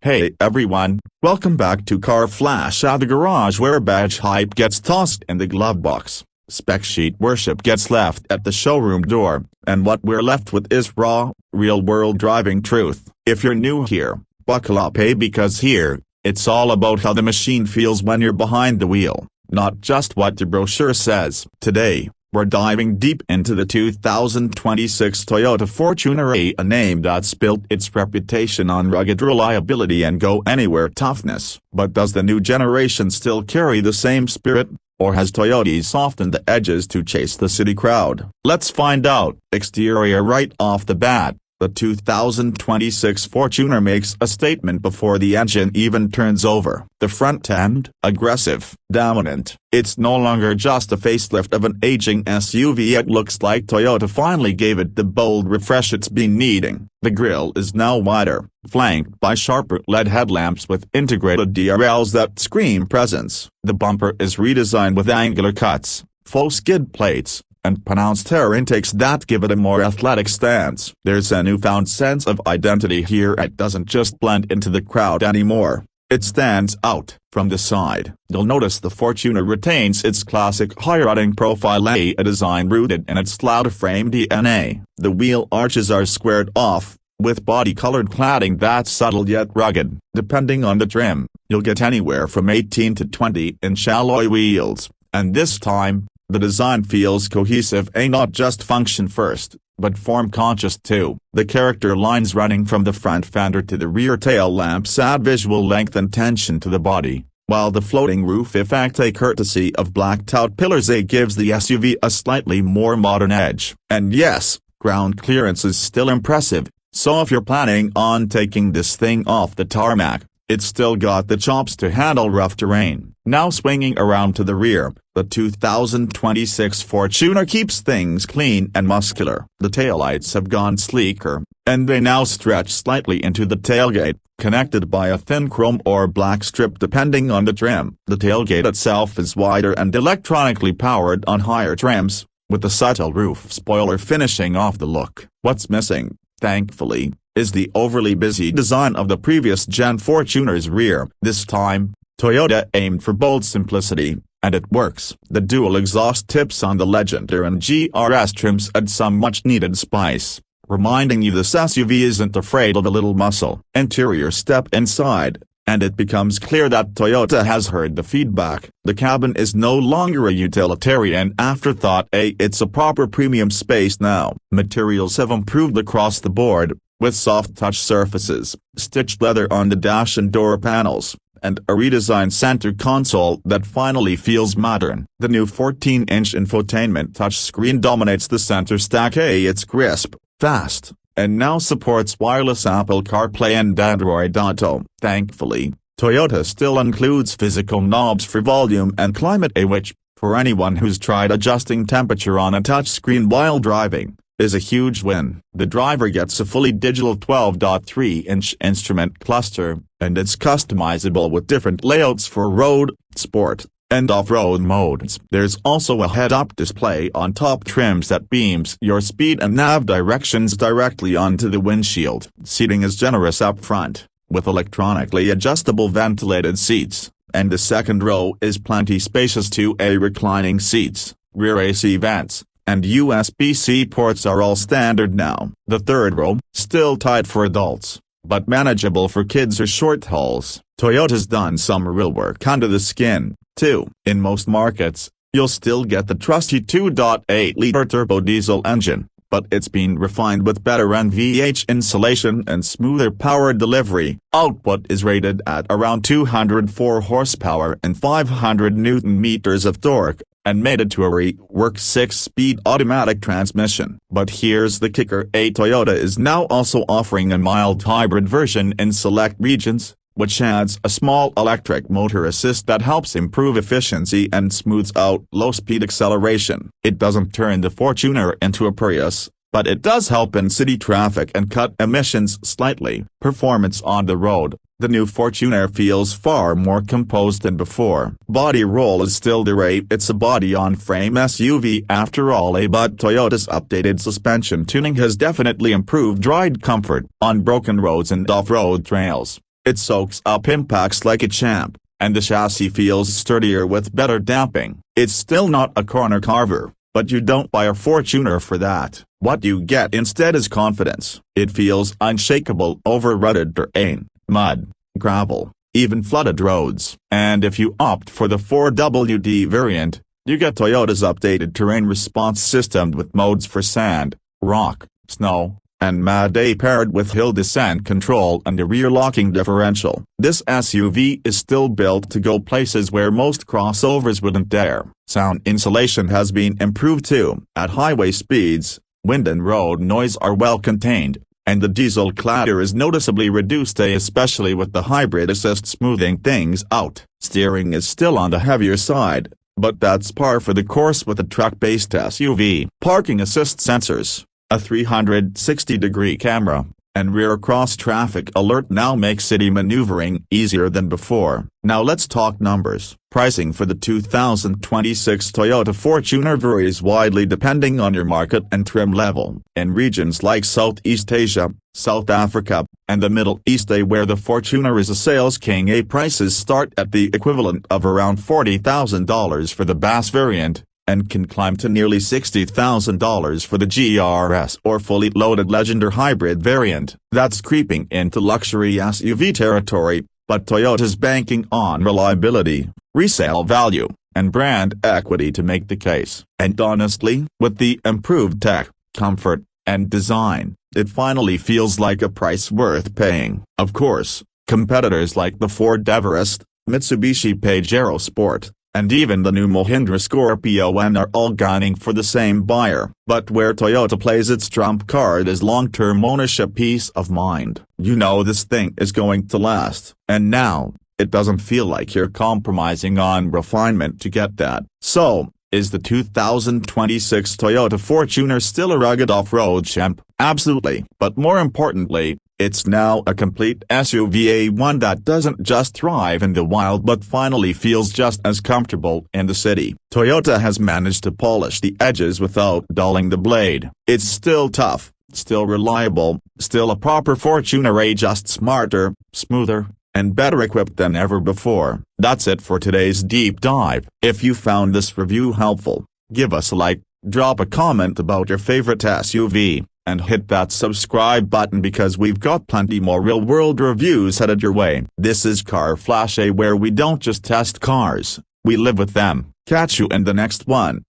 Hey everyone, welcome back to Car Flash at the garage, where badge hype gets tossed in the glove box, spec sheet worship gets left at the showroom door, and what we're left with is raw, real-world driving truth. If you're new here, buckle up, because here, it's all about how the machine feels when you're behind the wheel, not just what the brochure says. Today, we're diving deep into the 2026 Toyota Fortuner, a name that's built its reputation on rugged reliability and go-anywhere toughness. But does the new generation still carry the same spirit, or has Toyota softened the edges to chase the city crowd? Let's find out. Exterior. Right off the bat, the 2026 Fortuner makes a statement before the engine even turns over. The front end, aggressive, dominant. It's no longer just a facelift of an aging SUV. It looks like Toyota finally gave it the bold refresh it's been needing. The grille is now wider, flanked by sharper LED headlamps with integrated DRLs that scream presence. The bumper is redesigned with angular cuts, faux skid plates, and pronounced air intakes that give it a more athletic stance. There's a newfound sense of identity here. It doesn't just blend into the crowd anymore. It stands out. From the side, you'll notice the Fortuner retains its classic high-riding profile, a design rooted in its cloud-frame DNA. The wheel arches are squared off, with body-colored cladding that's subtle yet rugged. Depending on the trim, you'll get anywhere from 18 to 20-inch alloy wheels, and this time, the design feels cohesive, not just function first, but form conscious too. The character lines running from the front fender to the rear tail lamps add visual length and tension to the body, while the floating roof effect, a courtesy of blacked-out pillars, gives the SUV a slightly more modern edge. And yes, ground clearance is still impressive, so if you're planning on taking this thing off the tarmac, it's still got the chops to handle rough terrain. Now swinging around to the rear, the 2026 Fortuner keeps things clean and muscular. The taillights have gone sleeker, and they now stretch slightly into the tailgate, connected by a thin chrome or black strip depending on the trim. The tailgate itself is wider and electronically powered on higher trims, with the subtle roof spoiler finishing off the look. What's missing, thankfully, is the overly busy design of the previous gen Fortuner's rear. This time, Toyota aimed for bold simplicity, and it works. The dual exhaust tips on the Legendary and GRS trims add some much-needed spice, reminding you this SUV isn't afraid of a little muscle. Interior. Step inside, and it becomes clear that Toyota has heard the feedback. The cabin is no longer a utilitarian afterthought, it's a proper premium space now. Materials have improved across the board, with soft touch surfaces, stitched leather on the dash and door panels, and a redesigned center console that finally feels modern. The new 14-inch infotainment touchscreen dominates the center stack. It's crisp, fast, and now supports wireless Apple CarPlay and Android Auto. Thankfully, Toyota still includes physical knobs for volume and climate, which, for anyone who's tried adjusting temperature on a touchscreen while driving, is a huge win. The driver gets a fully digital 12.3-inch instrument cluster, and it's customizable with different layouts for road, sport, and off-road modes. There's also a head-up display on top trims that beams your speed and nav directions directly onto the windshield. Seating is generous up front, with electronically adjustable ventilated seats, and the second row is plenty spacious too. Reclining seats, rear AC vents, and USB-C ports are all standard now. The third row, still tight for adults, but manageable for kids or short hauls. Toyota's done some real work under the skin, too. In most markets, you'll still get the trusty 2.8-liter turbo diesel engine, but it's been refined with better NVH insulation and smoother power delivery. Output is rated at around 204 horsepower and 500 Newton-meters of torque, and mated to a reworked 6-speed automatic transmission. But here's the kicker: Toyota is now also offering a mild hybrid version in select regions, which adds a small electric motor assist that helps improve efficiency and smooths out low-speed acceleration. It doesn't turn the Fortuner into a Prius, but it does help in city traffic and cut emissions slightly. Performance on the road. The new Fortuner feels far more composed than before. Body roll is still there. It's a body-on-frame SUV after all, but Toyota's updated suspension tuning has definitely improved ride comfort on broken roads and off-road trails. It soaks up impacts like a champ, and the chassis feels sturdier with better damping. It's still not a corner carver, but you don't buy a Fortuner for that. What you get instead is confidence. It feels unshakable over rutted terrain, mud, gravel, even flooded roads. And if you opt for the 4WD variant, you get Toyota's updated terrain response system with modes for sand, rock, snow, and mud paired with hill descent control and a rear locking differential. This SUV is still built to go places where most crossovers wouldn't dare. Sound insulation has been improved too. At highway speeds, wind and road noise are well contained, and the diesel clatter is noticeably reduced, especially with the hybrid assist smoothing things out. Steering is still on the heavier side, but that's par for the course with a truck-based SUV. Parking assist sensors, a 360-degree camera, and rear cross-traffic alert now make city maneuvering easier than before. Now let's talk numbers. Pricing for the 2026 Toyota Fortuner varies widely depending on your market and trim level. In regions like Southeast Asia, South Africa, and the Middle East, where the Fortuner is a sales king, prices start at the equivalent of around $40,000 for the base variant, and can climb to nearly $60,000 for the GRS or fully loaded Legend or hybrid variant. That's creeping into luxury SUV territory, but Toyota's banking on reliability, resale value, and brand equity to make the case. And honestly, with the improved tech, comfort, and design, it finally feels like a price worth paying. Of course, competitors like the Ford Everest, Mitsubishi Pajero Sport, and even the new Mahindra Scorpio N are all gunning for the same buyer. But where Toyota plays its trump card is long-term ownership peace of mind. You know this thing is going to last. And now, it doesn't feel like you're compromising on refinement to get that. So, is the 2026 Toyota Fortuner still a rugged off-road champ? Absolutely. But more importantly, it's now a complete SUV, one that doesn't just thrive in the wild but finally feels just as comfortable in the city. Toyota has managed to polish the edges without dulling the blade. It's still tough, still reliable, still a proper Fortuner, just smarter, smoother, and better equipped than ever before. That's it for today's deep dive. If you found this review helpful, give us a like, drop a comment about your favorite SUV, and hit that subscribe button because we've got plenty more real-world reviews headed your way. This is Car Flash, where we don't just test cars, we live with them. Catch you in the next one.